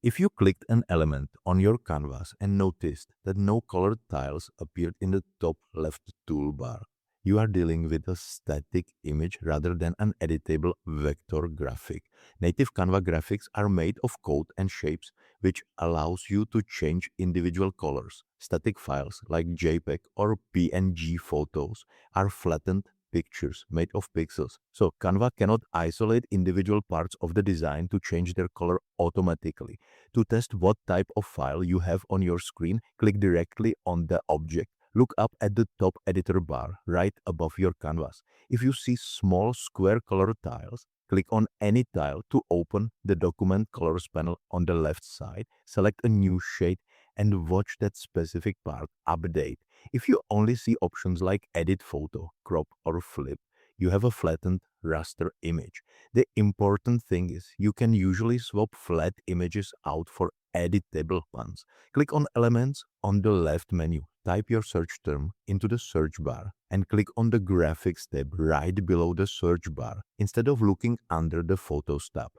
If you clicked an element on your canvas and noticed that no colored tiles appeared in the top left toolbar, you are dealing with a static image rather than an editable vector graphic. Native Canva graphics are made of code and shapes, which allows you to change individual colors. Static files like JPEG or PNG photos are flattened pictures made of pixels. So Canva cannot isolate individual parts of the design to change their color automatically. To test what type of file you have on your screen, click directly on the object. Look up at the top editor bar right above your canvas. If you see small square color tiles, click on any tile to open the document colors panel on the left side. Select a new shade and watch that specific part update. If you only see options like edit photo, crop or flip, you have a flattened raster image. The important thing is you can usually swap flat images out for editable ones. Click on Elements on the left menu. Type your search term into the search bar and click on the Graphics tab right below the search bar instead of looking under the Photos tab.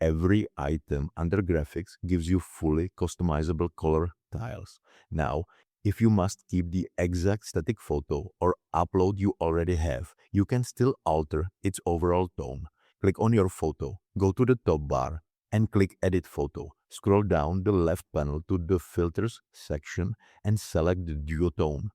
Every item under Graphics gives you fully customizable color tiles. Now, if you must keep the exact static photo or upload you already have, you can still alter its overall tone. Click on your photo, go to the top bar, and click Edit Photo. Scroll down the left panel to the Filters section and select the duotone.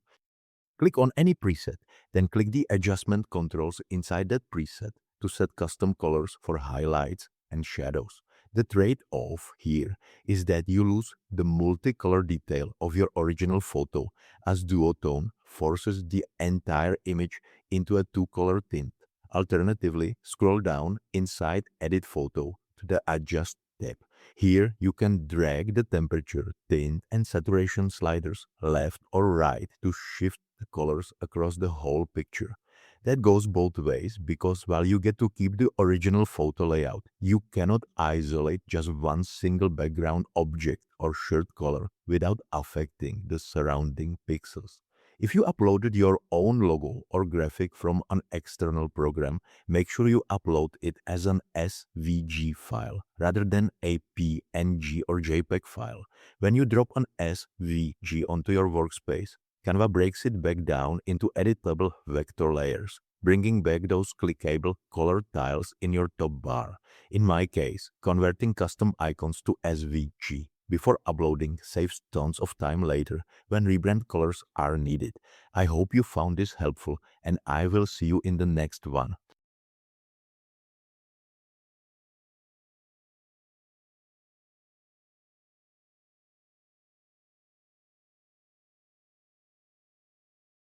Click on any preset, then click the adjustment controls inside that preset to set custom colors for highlights and shadows. The trade-off here is that you lose the multicolor detail of your original photo, as duotone forces the entire image into a two-color tint. Alternatively, scroll down inside Edit Photo to the Adjust tab. Here, you can drag the temperature, tint, and saturation sliders left or right to shift the colors across the whole picture. That goes both ways because while you get to keep the original photo layout, you cannot isolate just one single background object or shirt color without affecting the surrounding pixels. If you uploaded your own logo or graphic from an external program, make sure you upload it as an SVG file rather than a PNG or JPEG file. When you drop an SVG onto your workspace, Canva breaks it back down into editable vector layers, bringing back those clickable colored tiles in your top bar. In my case, converting custom icons to SVG before uploading saves tons of time later when rebrand colors are needed. I hope you found this helpful, and I will see you in the next one.